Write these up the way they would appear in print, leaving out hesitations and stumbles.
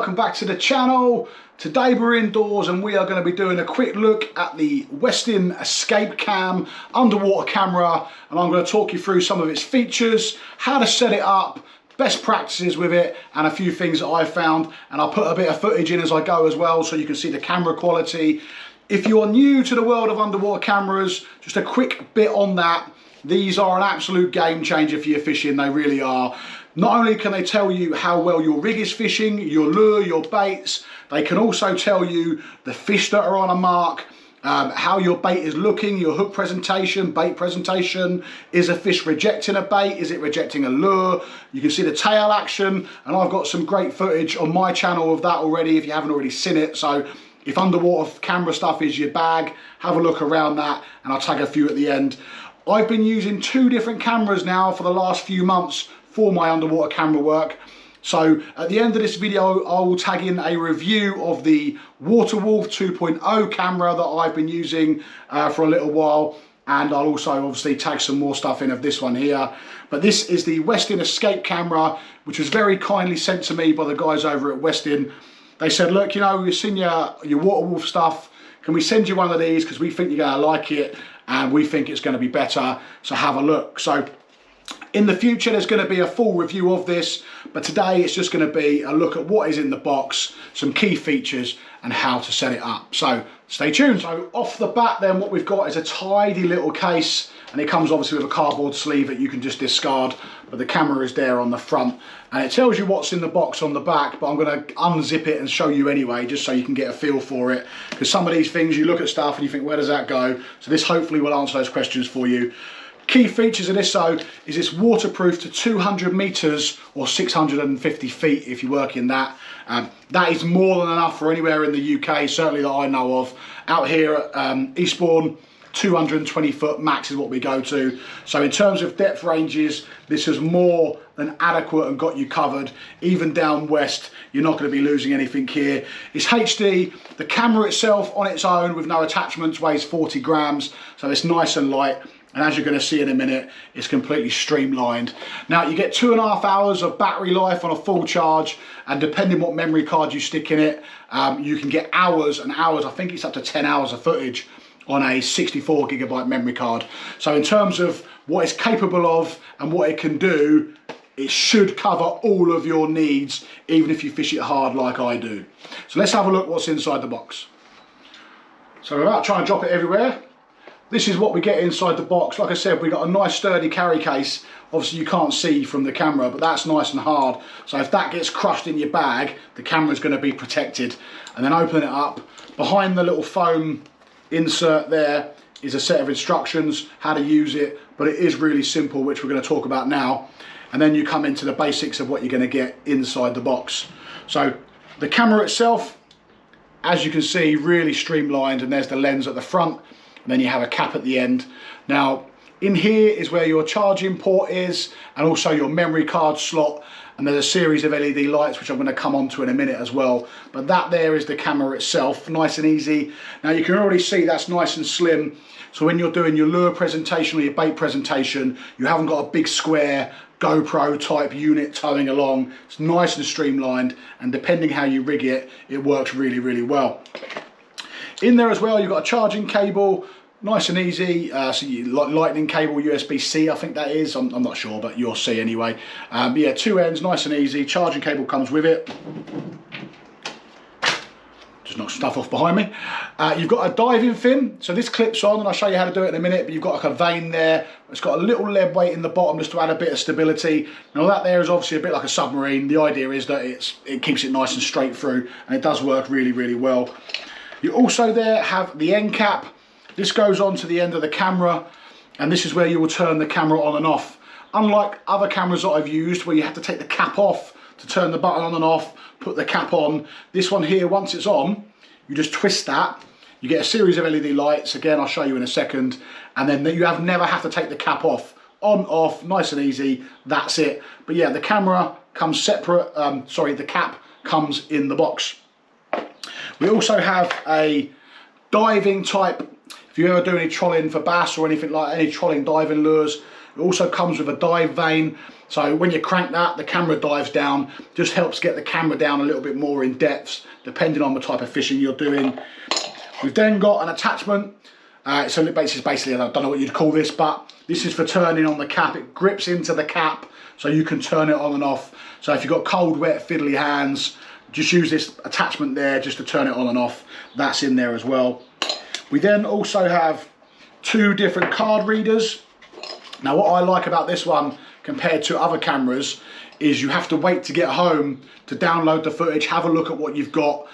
welcome back to the channel. Today we're indoors and we are going to be doing a quick look at the Westin Escape Cam underwater camera, and I'm going to talk you through some of its features, how to set it up, best practices with it, and a few things that I've found. And I'll put a bit of footage in as I go as well so you can see the camera quality. If you're new to the world of underwater cameras, just a quick bit on that. These are an absolute game changer for your fishing, they really are. Not only can they tell you how well your rig is fishing, your lure, your baits, they can also tell you the fish that are on a mark, how your bait is looking, your hook presentation, bait presentation. Is a fish rejecting a bait? Is it rejecting a lure? You can see the tail action, and I've got some great footage on my channel of that already if you haven't already seen it. So if underwater camera stuff is your bag, have a look around that, and I'll tag a few at the end. I've been using two different cameras now for the last few months for my underwater camera work. So at the end of this video, I will tag in a review of the Waterwolf 2.0 camera that I've been using for a little while. And I'll also obviously tag some more stuff in of this one here. But this is the Westin Escape Camera, which was very kindly sent to me by the guys over at Westin. They said, look, you know, we've seen your Waterwolf stuff. Can we send you one of these? Because we think you're going to like it and we think it's going to be better. So have a look. So in the future, there's going to be a full review of this, but today it's just going to be a look at what is in the box, some key features, and how to set it up. So stay tuned. So off the bat then, what we've got is a tidy little case, and it comes obviously with a cardboard sleeve that you can just discard, but the camera is there on the front, and it tells you what's in the box on the back, but I'm going to unzip it and show you anyway, just so you can get a feel for it, because some of these things, you look at stuff and you think, where does that go? So this hopefully will answer those questions for you. Key features of this though is it's waterproof to 200 meters or 650 feet if you work in that. That is more than enough for anywhere in the UK, certainly that I know of. Out here at Eastbourne, 220 foot max is what we go to. So in terms of depth ranges, this is more than adequate and got you covered. Even down west, you're not going to be losing anything here. It's HD. The camera itself on its own with no attachments weighs 40 grams, so it's nice and light. And as you're going to see in a minute, it's completely streamlined. Now you get 2.5 hours of battery life on a full charge, and depending what memory card you stick in it, you can get hours and hours. I think it's up to 10 hours of footage on a 64 gigabyte memory card. So in terms of what it's capable of and what it can do, it should cover all of your needs, even if you fish it hard like I do. So let's have a look what's inside the box. So without trying to drop it everywhere, this is what we get inside the box. Like I said, we've got a nice sturdy carry case. Obviously you can't see from the camera, but that's nice and hard. So if that gets crushed in your bag, the camera's going to be protected. And then open it up. Behind the little foam insert there is a set of instructions, how to use it, but it is really simple, which we're going to talk about now. And then you come into the basics of what you're going to get inside the box. So the camera itself, as you can see, really streamlined, and there's the lens at the front. And then you have a cap at the end. Now in here is where your charging port is, and also your memory card slot, and there's a series of LED lights which I'm going to come on to in a minute as well. But that there is the camera itself, nice and easy. Now you can already see that's nice and slim, so when you're doing your lure presentation or your bait presentation, you haven't got a big square GoPro type unit towing along. It's nice and streamlined, and depending how you rig it, it works really, really well. In there as well, you've got a charging cable, nice and easy. So lightning cable, USB-C, I think that is. I'm not sure, but you'll see anyway. But yeah, two ends, nice and easy. Charging cable comes with it. Just knock stuff off behind me. You've got a diving fin. So this clips on, and I'll show you how to do it in a minute. But you've got like a vane there. It's got a little lead weight in the bottom just to add a bit of stability. Now that there is obviously a bit like a submarine. The idea is that it keeps it nice and straight through, and it does work really, really well. You also there have the end cap. This goes on to the end of the camera, and this is where you will turn the camera on and off. Unlike other cameras that I've used where you have to take the cap off to turn the button on and off, put the cap on, this one here, once it's on, you just twist that. You get a series of LED lights, again I'll show you in a second, and then you never have to take the cap off. On, off, nice and easy, that's it. But yeah, the camera comes separate, the cap comes in the box. We also have a diving type, if you ever do any trolling for bass or anything like any trolling diving lures, It also comes with a dive vane, so when you crank that, the camera dives down. Just helps get the camera down a little bit more in depth, depending on the type of fishing you're doing. We've then got an attachment. So basically, I don't know what you'd call this, but this is for turning on the cap. It grips into the cap, so you can turn it on and off. So if you've got cold, wet, fiddly hands, just use this attachment there just to turn it on and off. That's in there as well. We then also have 2 different card readers. Now what I like about this one compared to other cameras is you have to wait to get home to download the footage, have a look at what you've got.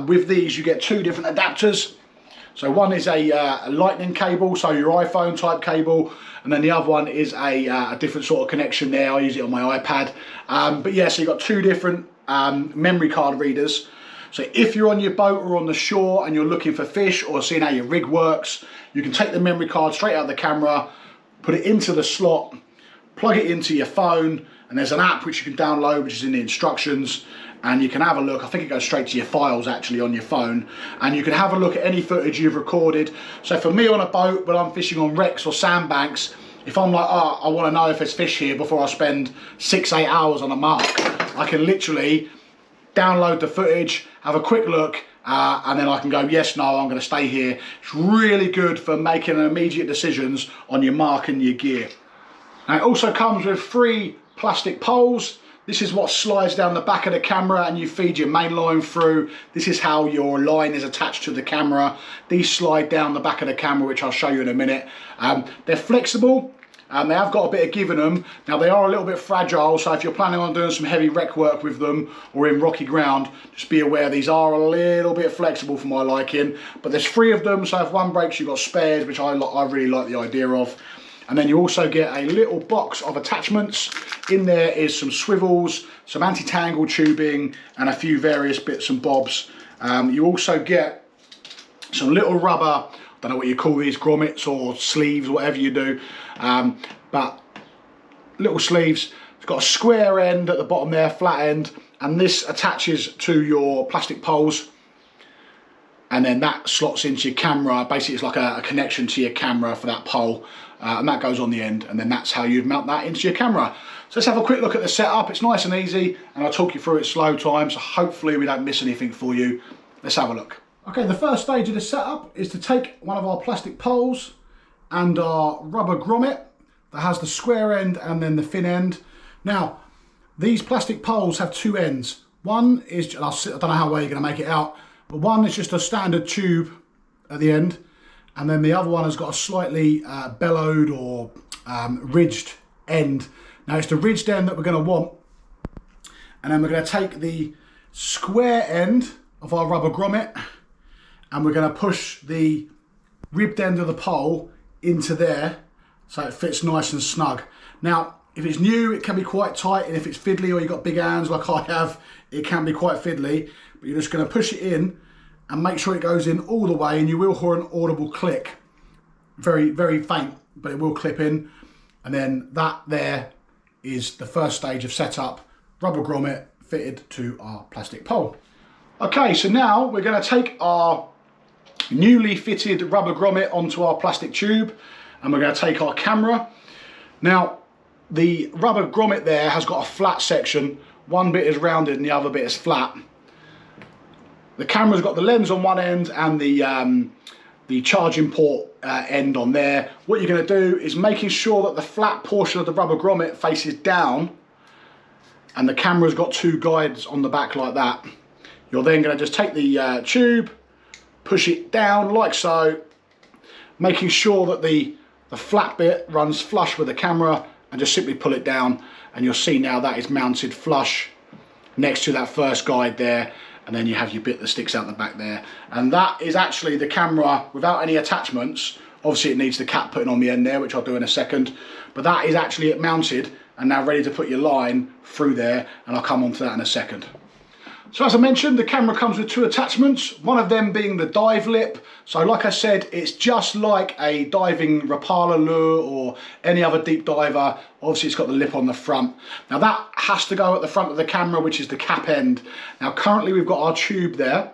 With these you get 2 different adapters. So one is a lightning cable, so your iPhone type cable, and then the other one is a different sort of connection there. I use it on my iPad. But yeah, so you've got 2 different memory card readers. So if you're on your boat or on the shore and you're looking for fish or seeing how your rig works, you can take the memory card straight out of the camera, put it into the slot, plug it into your phone, and there's an app which you can download, which is in the instructions, and you can have a look. I think it goes straight to your files actually on your phone, and you can have a look at any footage you've recorded. So for me on a boat, when I'm fishing on wrecks or sandbanks, if I'm like, oh, I want to know if there's fish here before I spend 6-8 hours on a mark, I can literally download the footage, have a quick look, and then I can go, yes, no, I'm going to stay here. It's really good for making immediate decisions on your mark and your gear. Now it also comes with 3 plastic poles. This is what slides down the back of the camera and you feed your main line through. This is how your line is attached to the camera. These slide down the back of the camera, which I'll show you in a minute. They're flexible. They have got a bit of give in them. Now they are a little bit fragile, so if you're planning on doing some heavy wreck work with them or in rocky ground, just be aware these are a little bit flexible for my liking. But there's 3 of them, so if one breaks you've got spares, which I really like the idea of. And then you also get a little box of attachments. In there is some swivels, some anti-tangle tubing, and a few various bits and bobs. You also get some little rubber, I don't know what you call these, grommets or sleeves, whatever you do, but little sleeves. It's got a square end at the bottom there, flat end, and this attaches to your plastic poles, and then that slots into your camera. Basically it's like a connection to your camera for that pole, and that goes on the end, and then that's how you'd mount that into your camera. So let's have a quick look at the setup. It's nice and easy, and I'll talk you through it slow time, so hopefully we don't miss anything for you. Let's have a look. Okay, the first stage of the setup is to take one of our plastic poles and our rubber grommet that has the square end and then the thin end. Now, these plastic poles have 2 ends. One is, I don't know how well you're going to make it out, but one is just a standard tube at the end, and then the other one has got a slightly bellowed or ridged end. Now it's the ridged end that we're going to want, and then we're going to take the square end of our rubber grommet and we're going to push the ribbed end of the pole into there so it fits nice and snug. Now if it's new it can be quite tight, and if it's fiddly or you've got big hands like I have, it can be quite fiddly, but you're just going to push it in and make sure it goes in all the way, and you will hear an audible click. Very, very faint, but it will clip in. And then that there is the first stage of setup, rubber grommet fitted to our plastic pole. Okay, so now we're going to take our newly fitted rubber grommet onto our plastic tube, and we're going to take our camera. Now the rubber grommet there has got a flat section. One bit is rounded and the other bit is flat. The camera's got the lens on one end and the charging port end on there. What you're going to do is making sure that the flat portion of the rubber grommet faces down, and the camera's got 2 guides on the back like that. You're then going to just take the tube, push it down like so, making sure that the flat bit runs flush with the camera, and just simply pull it down, and you'll see now that is mounted flush next to that first guide there. And then you have your bit that sticks out the back there, and that is actually the camera without any attachments. Obviously it needs the cap putting on the end there, which I'll do in a second, but that is actually it mounted and now ready to put your line through there, and I'll come on to that in a second. So as I mentioned, the camera comes with 2 attachments, one of them being the dive lip. So like I said, it's just like a diving Rapala lure or any other deep diver. Obviously it's got the lip on the front. Now that has to go at the front of the camera, which is the cap end. Now currently we've got our tube there.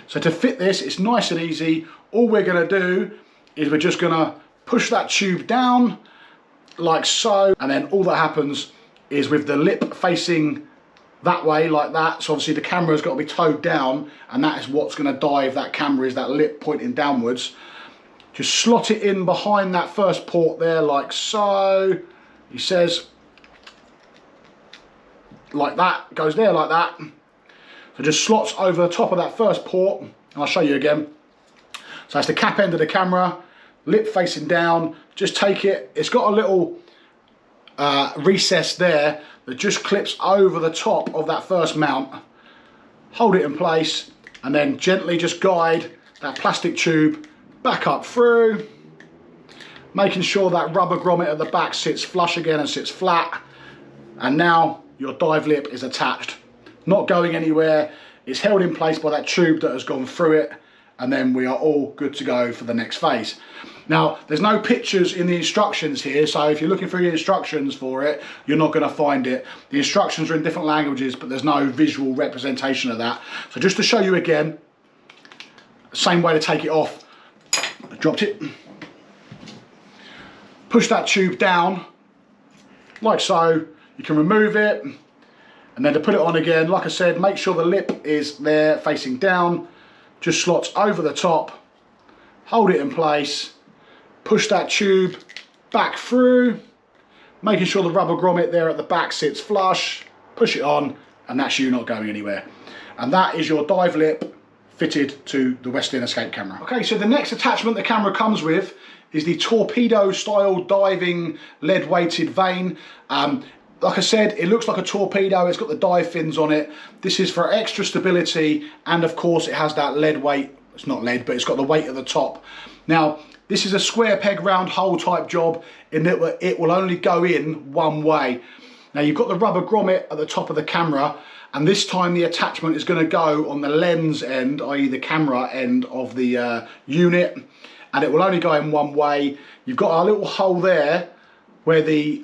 So to fit this, it's nice and easy. All we're going to do is we're just going to push that tube down, like so, and then all that happens is with the lip facing that way like that, so obviously the camera's got to be towed down, and that is what's going to dive that camera, is that lip pointing downwards. Just slot it in behind that first port there like so. He says like that, goes there like that. So just slots over the top of that first port, and I'll show you again. So that's the cap end of the camera, lip facing down. Just take it, it's got a little recess there that just clips over the top of that first mount. Hold it in place and then gently just guide that plastic tube back up through, making sure that rubber grommet at the back sits flush again and sits flat. And now your dive lip is attached, not going anywhere. It's held in place by that tube that has gone through it, and then we are all good to go for the next phase. Now, there's no pictures in the instructions here, so if you're looking for the instructions for it, you're not going to find it. The instructions are in different languages, but there's no visual representation of that. So just to show you again, same way to take it off. I dropped it. Push that tube down, like so. You can remove it, and then to put it on again, like I said, make sure the lip is there facing down. Just slots over the top, hold it in place, push that tube back through, making sure the rubber grommet there at the back sits flush, push it on, and that's you not going anywhere. And that is your dive lip fitted to the Westin Escape Camera. Okay, so the next attachment the camera comes with is the torpedo style diving lead weighted vane. Like I said, it looks like a torpedo, it's got the dive fins on it. This is for extra stability, and of course it has that lead weight. It's not lead, but it's got the weight at the top. Now, this is a square peg round hole type job, in that it will only go in one way. Now you've got the rubber grommet at the top of the camera, and this time the attachment is going to go on the lens end, i.e. the camera end of the unit, and it will only go in one way. You've got a little hole there where the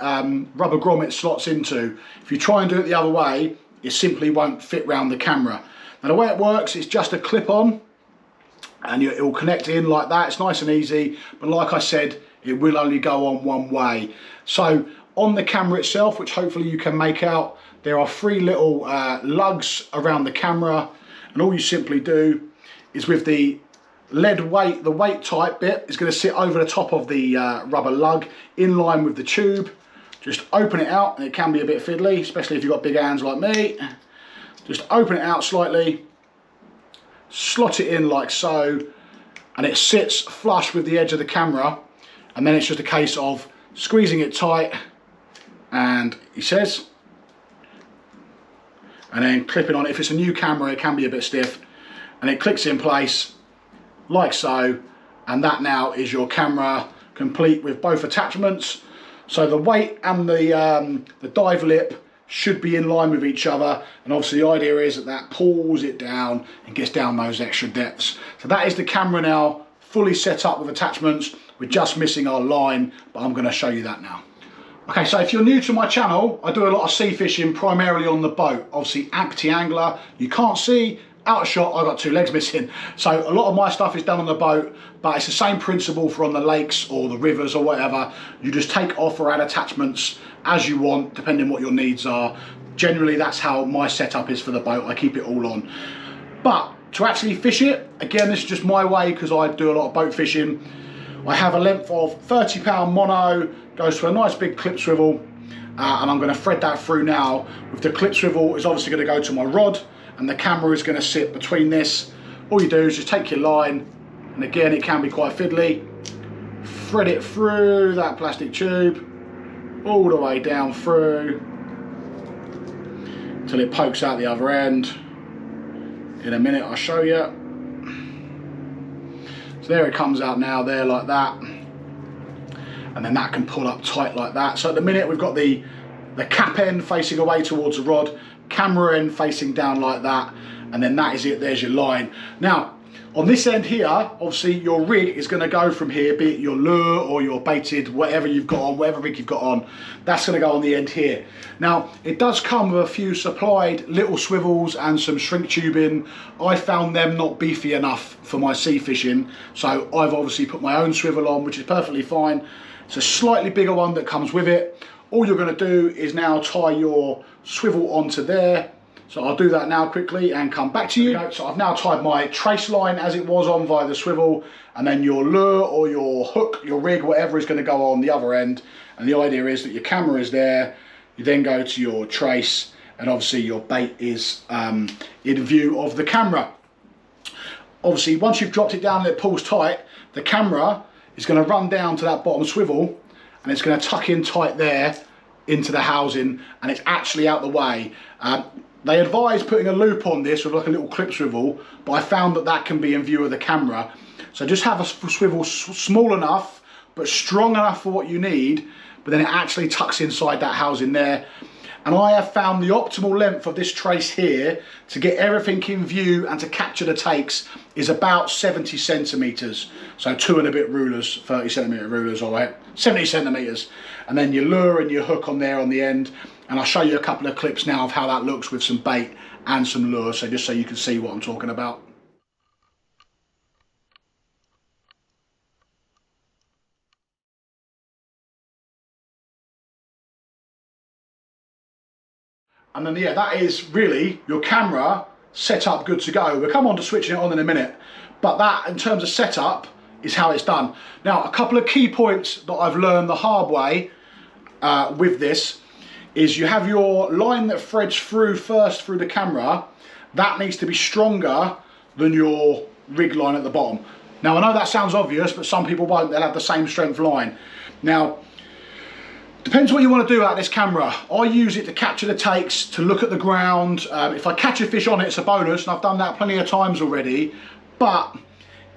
rubber grommet slots into. If you try and do it the other way, it simply won't fit round the camera. Now the way it works, it's just a clip on, and it will connect in like that. It's nice and easy, but like I said, it will only go on one way. So on the camera itself, which hopefully you can make out, there are 3 little lugs around the camera, and all you simply do is with the lead weight, the weight type bit is going to sit over the top of the rubber lug in line with the tube. Just open it out, and it can be a bit fiddly, especially if you've got big hands like me. Just open it out slightly, slot it in like so, and it sits flush with the edge of the camera, and then it's just a case of squeezing it tight, and he says, and then clipping on it. If it's a new camera, it can be a bit stiff, and it clicks in place like so, and that now is your camera complete with both attachments. So the weight and the dive lip should be in line with each other, and obviously the idea is that pulls it down and gets down those extra depths. So that is the camera now fully set up with attachments. We're just missing our line, but I'm going to show you that now. Okay, so if you're new to my channel, I do a lot of sea fishing primarily on the boat. Obviously Amputee Angler, you can't see, out of shot, I've got 2 legs missing. So a lot of my stuff is done on the boat, but it's the same principle for on the lakes or the rivers or whatever. You just take off or add attachments as you want, depending what your needs are. Generally, that's how my setup is for the boat. I keep it all on. But to actually fish it, again, this is just my way because I do a lot of boat fishing. I have a length of 30-pound mono, goes to a nice big clip swivel, and I'm going to thread that through now. With the clip swivel, is obviously going to go to my rod, and the camera is going to sit between this. All you do is just take your line, and again, it can be quite fiddly, thread it through that plastic tube, all the way down through, until it pokes out the other end. In a minute, I'll show you. So there it comes out now, there like that. And then that can pull up tight like that. So at the minute, we've got the cap end facing away towards the rod, camera end facing down like that, and then that is it, there's your line. Now on this end here, obviously your rig is going to go from here, be it your lure or your baited, whatever you've got on, whatever rig you've got on, that's going to go on the end here. Now it does come with a few supplied little swivels and some shrink tubing. I found them not beefy enough for my sea fishing, so I've obviously put my own swivel on, which is perfectly fine. It's a slightly bigger one that comes with it. All you're going to do is now tie your swivel onto there. So I'll do that now quickly and come back to you. Okay, so I've now tied my trace line as it was on via the swivel, and then your lure or your hook, your rig, whatever is going to go on the other end. And the idea is that your camera is there, you then go to your trace, and obviously your bait is in view of the camera. Obviously, once you've dropped it down and it pulls tight, the camera is going to run down to that bottom swivel, and it's going to tuck in tight there into the housing, and it's actually out the way. They advise putting a loop on this with like a little clip swivel, but I found that that can be in view of the camera. So just have a swivel small enough but strong enough for what you need, but then it actually tucks inside that housing there. And I have found the optimal length of this trace here to get everything in view and to capture the takes is about 70 centimeters. So 2 and a bit rulers, 30 centimeter rulers, all right, 70 centimeters. And then your lure and your hook on there on the end. And I'll show you a couple of clips now of how that looks with some bait and some lure, so just so you can see what I'm talking about. And then, yeah, that is really your camera set up, good to go. We'll come on to switching it on in a minute, but that, in terms of setup, is how it's done. Now, a couple of key points that I've learned the hard way with this is you have your line that threads through first through the camera. That needs to be stronger than your rig line at the bottom. Now, I know that sounds obvious, but some people won't. They'll have the same strength line. Now, depends what you want to do out of this camera. I use it to capture the takes, to look at the ground. If I catch a fish on it, it's a bonus, and I've done that plenty of times already. But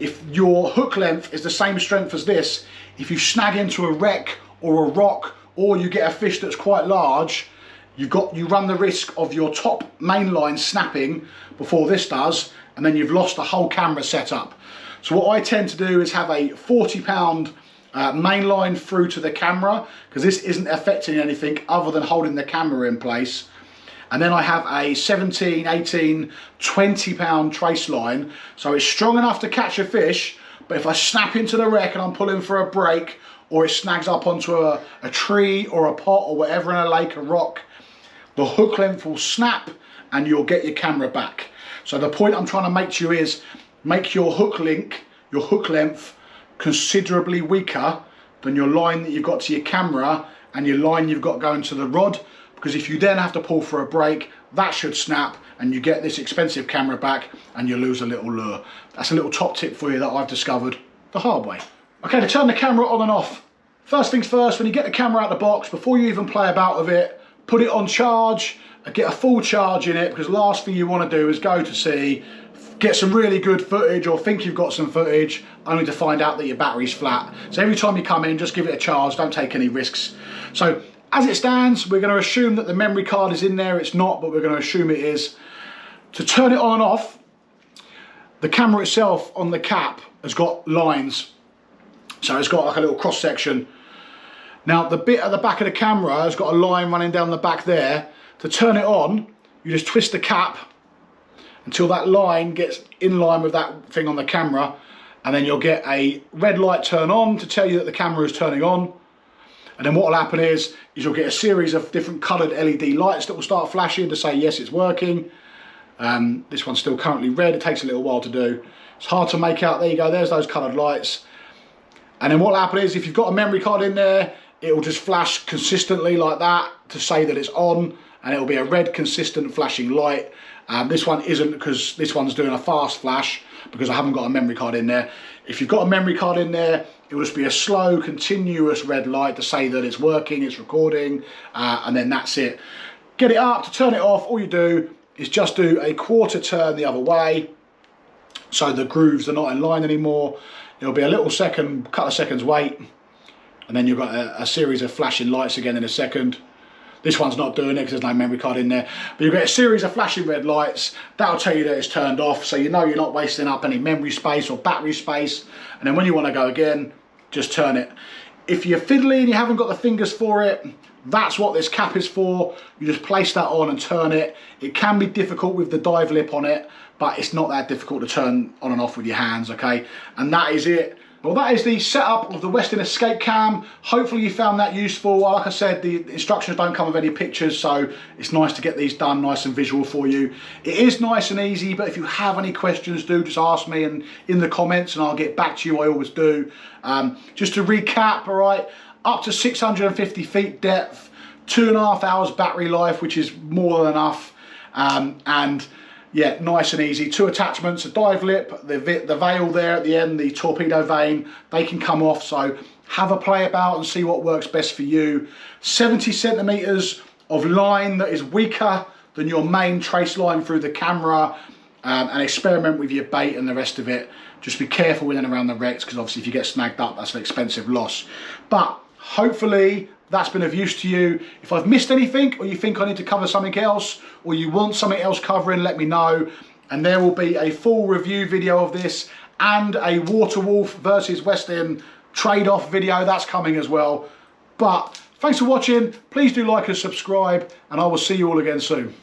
if your hook length is the same strength as this, if you snag into a wreck or a rock, or you get a fish that's quite large, you run the risk of your top main line snapping before this does, and then you've lost the whole camera setup. So what I tend to do is have a 40-pound main line through to the camera, because this isn't affecting anything other than holding the camera in place. And then I have a 17, 18, 20-pound trace line, so it's strong enough to catch a fish, but if I snap into the wreck and I'm pulling for a break, or it snags up onto a tree or a pot or whatever in a lake, a rock, the hook length will snap and you'll get your camera back. So the point I'm trying to make to you is make your hook length considerably weaker than your line that you've got to your camera and your line you've got going to the rod, because if you then have to pull for a break, that should snap and you get this expensive camera back and you lose a little lure. That's a little top tip for you that I've discovered the hard way. Okay, to turn the camera on and off. First things first, when you get the camera out of the box, before you even play about with it, put it on charge, get a full charge in it, because the last thing you want to do is go to sea, get some really good footage or think you've got some footage, only to find out that your battery's flat. So every time you come in, just give it a charge, don't take any risks. So as it stands, we're going to assume that the memory card is in there. It's not, but we're going to assume it is. To turn it on and off, the camera itself on the cap has got lines. So it's got like a little cross section. Now the bit at the back of the camera has got a line running down the back there. To turn it on, you just twist the cap until that line gets in line with that thing on the camera, and then you'll get a red light turn on to tell you that the camera is turning on. And then what will happen is you'll get a series of different coloured LED lights that will start flashing to say yes, it's working. This one's still currently red. It takes a little while to do. It's hard to make out. There you go, there's those coloured lights. And then what will happen is if you've got a memory card in there, it will just flash consistently like that to say that it's on, and it will be a red consistent flashing light. This one isn't, because this one's doing a fast flash because I haven't got a memory card in there. If you've got a memory card in there, it will just be a slow continuous red light to say that it's working, it's recording, and then that's it. Get it up. To turn it off, all you do is just do a quarter turn the other way, so the grooves are not in line anymore. It'll be a little second, couple of seconds wait, and then you've got a series of flashing lights again in a second. This one's not doing it because there's no memory card in there, but you'll get a series of flashing red lights. That'll tell you that it's turned off, so you know you're not wasting up any memory space or battery space. And then when you want to go again, just turn it. If you're fiddly and you haven't got the fingers for it, that's what this cap is for. You just place that on and turn it. It can be difficult with the dive lip on it, but it's not that difficult to turn on and off with your hands, okay? And that is it. Well, that is the setup of the Westin Escape Cam. Hopefully you found that useful. Like I said, the instructions don't come with any pictures, so it's nice to get these done nice and visual for you. It is nice and easy, but if you have any questions, do just ask me in the comments and I'll get back to you. I always do. Just to recap, all right, up to 650 feet depth, 2.5 hours battery life, which is more than enough. And yeah, nice and easy. 2 attachments, a dive lip, the veil there at the end, the torpedo vane, they can come off, so have a play about and see what works best for you. 70 centimeters of line that is weaker than your main trace line through the camera, and experiment with your bait and the rest of it. Just be careful in and around the wrecks, because obviously if you get snagged up, that's an expensive loss. But hopefully that's been of use to you. If I've missed anything, or you think I need to cover something else, or you want something else covering, let me know. And there will be a full review video of this and a Water Wolf versus Westin trade-off video that's coming as well. But thanks for watching. Please do like and subscribe, and I will see you all again soon.